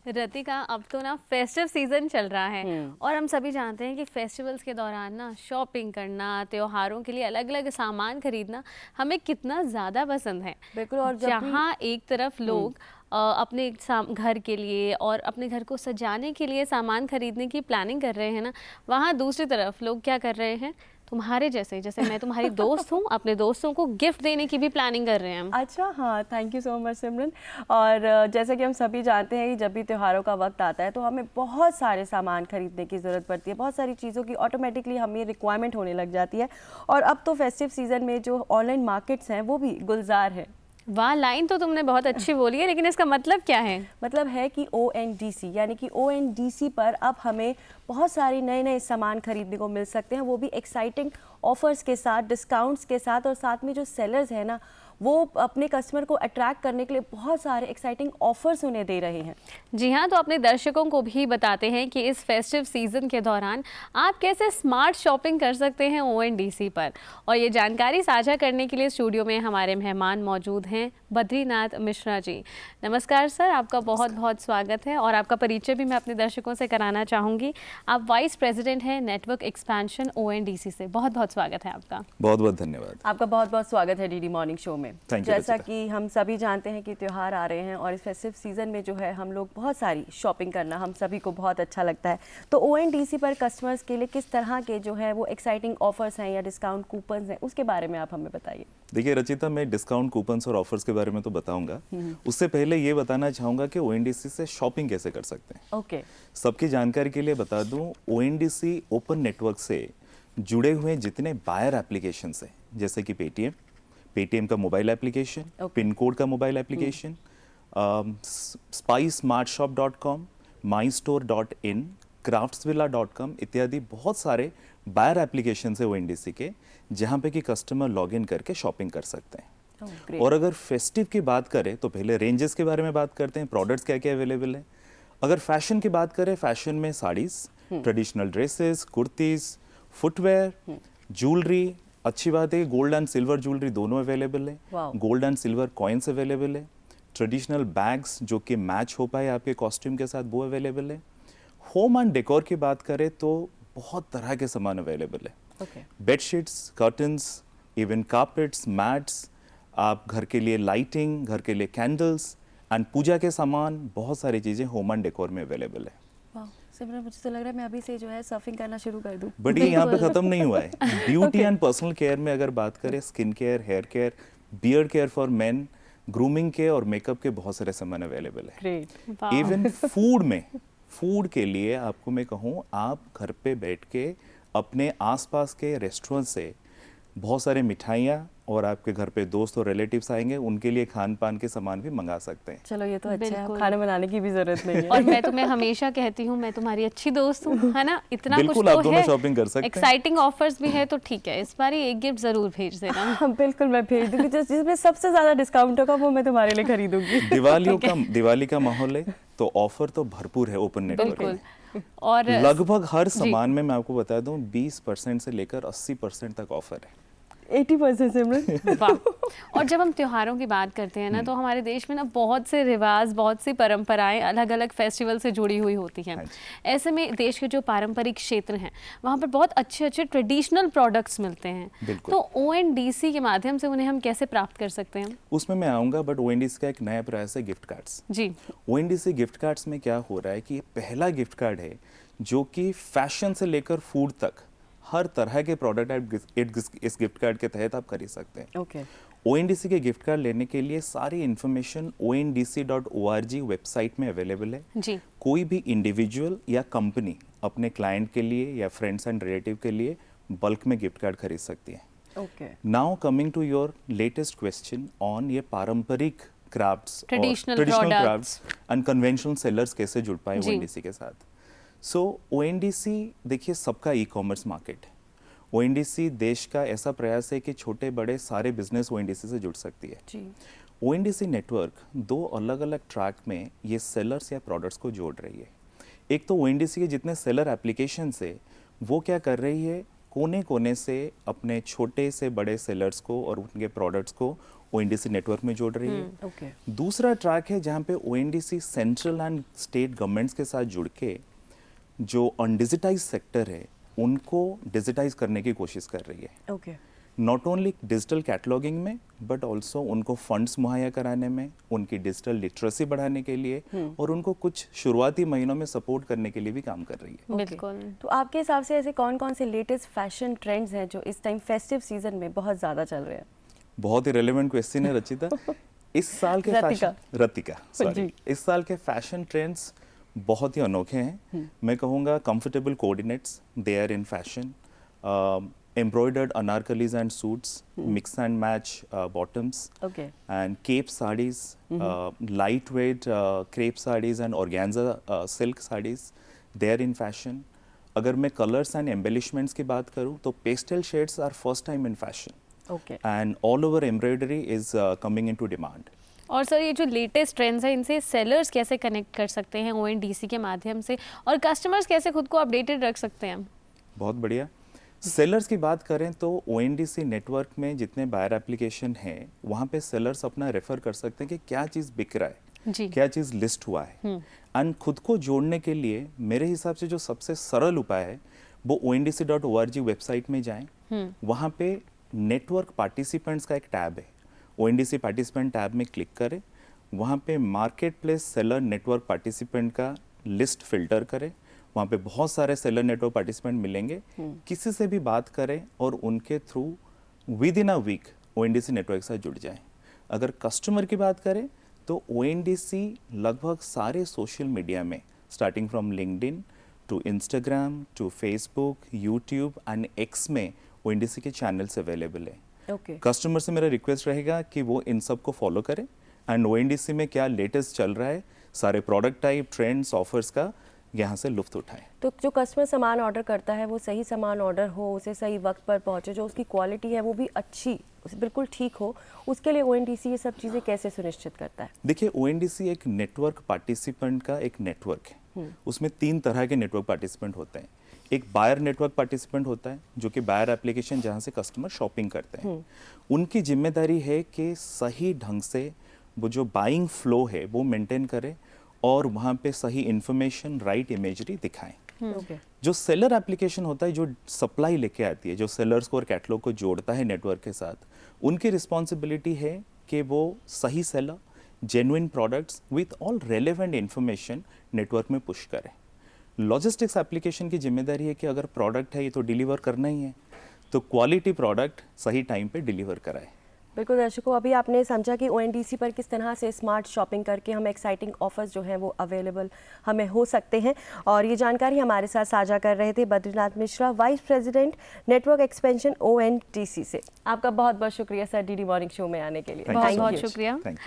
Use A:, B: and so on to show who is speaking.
A: रतिका, अब तो ना फेस्टिव सीजन चल रहा है और हम सभी जानते हैं कि फेस्टिवल्स के दौरान ना शॉपिंग करना, त्योहारों के लिए अलग अलग सामान खरीदना हमें कितना ज़्यादा पसंद है।
B: बिल्कुल। और
A: जहाँ एक तरफ लोग अपने घर के लिए और अपने घर को सजाने के लिए सामान खरीदने की प्लानिंग कर रहे हैं ना, वहाँ दूसरी तरफ लोग क्या कर रहे हैं, तुम्हारे जैसे, जैसे मैं तुम्हारी दोस्त हूँ, अपने दोस्तों को गिफ्ट देने की भी प्लानिंग कर रहे हैं हम।
B: अच्छा, हाँ, थैंक यू सो मच सिमरन। और जैसा कि हम सभी जानते हैं कि जब भी त्योहारों का वक्त आता है तो हमें बहुत सारे सामान खरीदने की ज़रूरत पड़ती है, बहुत सारी चीज़ों की ऑटोमेटिकली हमें रिक्वायरमेंट होने लग जाती है। और अब तो फेस्टिव सीज़न में जो ऑनलाइन मार्केट्स हैं वो भी गुलजार है।
A: वाह, लाइन तो तुमने बहुत अच्छी बोली है, लेकिन इसका मतलब क्या है?
B: मतलब है कि ONDC, यानी कि ONDC पर अब हमें बहुत सारे नए नए सामान खरीदने को मिल सकते हैं, वो भी एक्साइटिंग ऑफर्स के साथ, डिस्काउंट्स के साथ। और साथ में जो सेलर्स हैं ना, वो अपने कस्टमर को अट्रैक्ट करने के लिए बहुत सारे एक्साइटिंग ऑफर्स उन्हें दे रहे हैं।
A: जी हाँ, तो अपने दर्शकों को भी बताते हैं कि इस फेस्टिव सीजन के दौरान आप कैसे स्मार्ट शॉपिंग कर सकते हैं ONDC पर। और ये जानकारी साझा करने के लिए स्टूडियो में हमारे मेहमान मौजूद हैं बद्रीनाथ मिश्रा जी। नमस्कार सर, आपका बहुत बहुत स्वागत है और आपका परिचय भी मैं अपने दर्शकों से कराना चाहूँगी। आप वाइस प्रेसिडेंट हैं नेटवर्क एक्सपेंशन ONDC से। बहुत बहुत स्वागत है आपका।
C: बहुत बहुत धन्यवाद।
B: आपका बहुत बहुत स्वागत है DD मॉर्निंग शो में। जैसा कि हम सभी जानते हैं कि त्योहार आ रहे हैं और इस फेस्टिव सीजन में जो है हम लोग बहुत सारी शॉपिंग करना हम सभी को बहुत अच्छा लगता है। तो ONDC पर कस्टमर्स के लिए किस तरह के जो है वो एक्साइटिंग ऑफर्स हैं या डिस्काउंट कूपन्स हैं, उसके बारे में आप हमें बताइए।
C: देखिए रचिता, मैं डिस्काउंट कूपन्स और ऑफर्स के बारे में तो बताऊंगा, उससे पहले ये बताना चाहूंगा कि ONDC से शॉपिंग कैसे कर सकते हैं।
B: ओके।
C: सबकी जानकारी के लिए बता दूं, ONDC ओपन नेटवर्क से जुड़े हुए जितने बायर एप्लीकेशन हैं, जैसे कि पेटीएम का मोबाइल एप्लीकेशन, पिन कोड का mobile application, spysmartshop.com, mystore.in, craftsvilla.com इत्यादि बहुत सारे बायर एप्लीकेशन है ONDC के, जहाँ पे कि कस्टमर लॉगिन करके शॉपिंग कर सकते हैं। और अगर फेस्टिव की बात करें तो पहले रेंजेस के बारे में बात करते हैं, प्रोडक्ट्स क्या क्या अवेलेबल है। अगर फैशन की बात करें, फैशन में saris, traditional dresses, kurtis, footwear, jewellery. अच्छी बात है कि गोल्ड एंड सिल्वर ज्वेलरी दोनों अवेलेबल है। Gold and silver coins available है। ट्रेडिशनल बैग्स जो कि मैच हो पाए आपके कॉस्ट्यूम के साथ, वो अवेलेबल है। होम एंड डेकोर की बात करें तो बहुत तरह के सामान अवेलेबल है। Bedsheets, curtains, even carpets, mats, आप घर के लिए लाइटिंग, घर के लिए कैंडल्स एंड पूजा के सामान, बहुत सारी चीज़ें होम एंड डेकोर में अवेलेबल है।
B: सिमरन, मुझे तो लग रहा है मैं अभी से जो है सर्फिंग करना शुरू कर दूं।
C: बट ये यहाँ पे खत्म नहीं हुआ है। ब्यूटी एंड पर्सनल केयर में अगर बात करें, skin care, hair care, beard care for men, grooming के और मेकअप के बहुत सारे सामान अवेलेबल है। इवन फूड के लिए आपको मैं कहूँ, आप घर पे बैठ के अपने आसपास के रेस्टोरेंट से बहुत सारे मिठाइयाँ, और आपके घर पे दोस्त और रिलेटिव्स आएंगे, उनके लिए खान पान के सामान भी मंगा सकते हैं।
B: चलो, ये तो अच्छा है, खाना बनाने की भी जरूरत नहीं है।
A: और मैं तुम्हें हमेशा कहती हूँ, मैं तुम्हारी अच्छी दोस्त हूँ, है ना? इतना कुछ
C: बिल्कुल, आप
A: तो
C: दोनों
A: है,
C: शॉपिंग कर सकते हैं,
A: एक्साइटिंग ऑफर्स भी है, तो ठीक है, इस बार ही एक गिफ्ट जरूर भेज देना।
B: बिल्कुल, मैं भेज दूंगी। जिसमें सबसे ज्यादा डिस्काउंट होगा वो मैं तुम्हारे लिए खरीदूंगी।
C: दिवाली का माहौल है तो ऑफर तो भरपूर है ओपन नेटवर्क में।
A: और
C: लगभग हर सामान में मैं आपको बता दूं 20% से लेकर 80% तक ऑफर है।
B: 80% सिमरन।
A: वाह। और जब हम त्योहारों की बात करते हैं ना, तो हमारे देश में ना बहुत से रिवाज, बहुत सी परंपराएं अलग अलग फेस्टिवल से जुड़ी हुई होती हैं। ऐसे में देश के जो पारंपरिक क्षेत्र हैं, वहाँ पर बहुत अच्छे अच्छे ट्रेडिशनल प्रोडक्ट्स मिलते हैं। तो ONDC के माध्यम से उन्हें हम कैसे प्राप्त कर सकते हैं?
C: उसमें मैं आऊँगा, बट ONDC का एक नया प्रयास है गिफ्ट कार्ड्स। जी, ONDC गिफ्ट कार्ड्स में क्या हो रहा है कि ये पहला गिफ्ट कार्ड है जो कि फैशन से लेकर फूड तक हर तरह के प्रोडक्ट आप इस गिफ्ट कार्ड के तहत आप खरीद सकते हैं। ONDC के गिफ्ट कार्ड लेने के लिए सारी इन्फॉर्मेशन ondc.org वेबसाइट में अवेलेबल है। जी। कोई भी इंडिविजुअल या कंपनी अपने क्लाइंट के लिए या फ्रेंड्स एंड रिलेटिव के लिए बल्क में गिफ्ट कार्ड खरीद सकती है। Now coming to your latest question on ये पारंपरिक crafts, traditional crafts and conventional sellers कैसे जुड़ पाए ONDC के साथ। ONDC देखिए सबका ई-कॉमर्स मार्केट है। ONDC देश का ऐसा प्रयास है कि छोटे बड़े सारे बिजनेस ONDC से जुड़ सकती है। जी। ONDC नेटवर्क 2 अलग अलग ट्रैक में ये सेलर्स या प्रोडक्ट्स को जोड़ रही है। एक तो ONDC के जितने सेलर एप्लीकेशन है वो क्या कर रही है, कोने कोने से अपने छोटे से बड़े सेलर्स को और उनके प्रोडक्ट्स को ONDC नेटवर्क में जोड़ रही है।
B: ओके।
C: दूसरा ट्रैक है जहाँ पे ONDC central and state governments के साथ जुड़ के जो अनडिजिटाइज सेक्टर है उनको डिजिटाइज करने की कोशिश कर रही है।
B: Okay.
C: Not only digital cataloguing में बट ऑल्सो उनको फंड्स मुहैया कराने में, उनकी डिजिटल लिटरेसी बढ़ाने के लिए और उनको कुछ शुरुआती महीनों में सपोर्ट करने के लिए भी काम कर रही है।
A: बिल्कुल।
B: तो आपके हिसाब से ऐसे कौन कौन से लेटेस्ट फैशन ट्रेंड्स हैं जो इस टाइम फेस्टिव सीजन में बहुत ज़्यादा चल रहे हैं?
C: बहुत ही रेलेवेंट क्वेश्चन है रचिता। इस साल के रतिका सॉरी, इस साल के फैशन ट्रेंड्स बहुत ही अनोखे हैं। मैं कहूँगा comfortable coordinates, they are in fashion, embroidered anarkalis and suits, mix and match bottoms,
B: Okay.
C: and cape sarees, lightweight crepe sarees and organza silk sarees, they are in fashion. अगर मैं colors and embellishments की बात करूँ तो pastel shades are first time in fashion.
B: Okay.
C: And all over embroidery is coming into demand.
A: और sir ये जो latest trends हैं इनसे सेलर्स कैसे कनेक्ट कर सकते हैं ONDC के माध्यम से, और कस्टमर्स कैसे खुद को अपडेटेड रख सकते हैं?
C: बहुत बढ़िया। सेलर्स की बात करें तो ONDC नेटवर्क में जितने बायर एप्लीकेशन हैं वहाँ पे सेलर्स अपना रेफर कर सकते हैं कि क्या चीज़ बिक रहा है
A: जी।
C: क्या चीज़ लिस्ट हुआ है। एंड खुद को जोड़ने के लिए मेरे हिसाब से जो सबसे सरल उपाय है वो ONDC.org वेबसाइट में जाएं। वहाँ पे नेटवर्क पार्टिसिपेंट्स का एक टैब है, ONDC पार्टिसिपेंट टैब में क्लिक करें। वहाँ पे market place seller network participant का लिस्ट फिल्टर करें। वहाँ पे बहुत सारे सेलर नेटवर्क पार्टिसिपेंट मिलेंगे। किसी से भी बात करें और उनके through within a week ONDC network से जुड़ जाएं। अगर कस्टमर की बात करें तो ONDC लगभग सारे सोशल मीडिया में, starting from LinkedIn to Instagram to Facebook, YouTube and X में ONDC के चैनल्स अवेलेबल है।
B: Okay.
C: कस्टमर से मेरा रिक्वेस्ट रहेगा कि वो इन सब को फॉलो करें एंड ONDC में क्या लेटेस्ट चल रहा है, सारे प्रोडक्ट टाइप, ट्रेंड्स, ऑफर्स का यहाँ से लुत्फ उठाएं।
B: तो जो कस्टमर सामान ऑर्डर करता है वो सही सामान ऑर्डर हो, उसे सही वक्त पर पहुंचे, जो उसकी क्वालिटी है वो भी अच्छी, बिल्कुल ठीक हो, उसके लिए ONDC ये सब चीज़ें कैसे सुनिश्चित करता है?
C: देखिए ONDC एक नेटवर्क पार्टिसिपेंट का एक नेटवर्क है। उसमें 3 तरह के नेटवर्क पार्टिसिपेंट होते हैं। एक बायर नेटवर्क पार्टिसिपेंट होता है जो कि बायर एप्लीकेशन जहाँ से कस्टमर शॉपिंग करते हैं। उनकी जिम्मेदारी है कि सही ढंग से वो जो बाइंग फ्लो है वो मेंटेन करें और वहाँ पे सही इंफॉर्मेशन, राइट इमेजरी दिखाएं।
B: Okay.
C: जो सेलर एप्लीकेशन होता है, जो सप्लाई लेके आती है, जो सेलर्स को और कैटलॉग को जोड़ता है नेटवर्क के साथ, उनकी रिस्पॉन्सिबिलिटी है कि वो सही seller, genuine products with all relevant information network में पुश करें। लॉजिस्टिक्स एप्लीकेशन की जिम्मेदारी है कि अगर प्रोडक्ट है ये तो डिलीवर करना ही है, तो क्वालिटी प्रोडक्ट सही टाइम पे डिलीवर कराए।
B: बिल्कुल दर्शकों, अभी आपने समझा कि ONDC पर किस तरह से स्मार्ट शॉपिंग करके हम एक्साइटिंग ऑफर्स जो हैं वो अवेलेबल हमें हो सकते हैं, और ये जानकारी हमारे साथ साझा कर रहे थे Badrinath Mishra, vice president network expansion ONDC से। आपका बहुत बहुत शुक्रिया सर DD मॉर्निंग शो में आने के लिए।
A: बहुत बहुत शुक्रिया।
C: Thank you.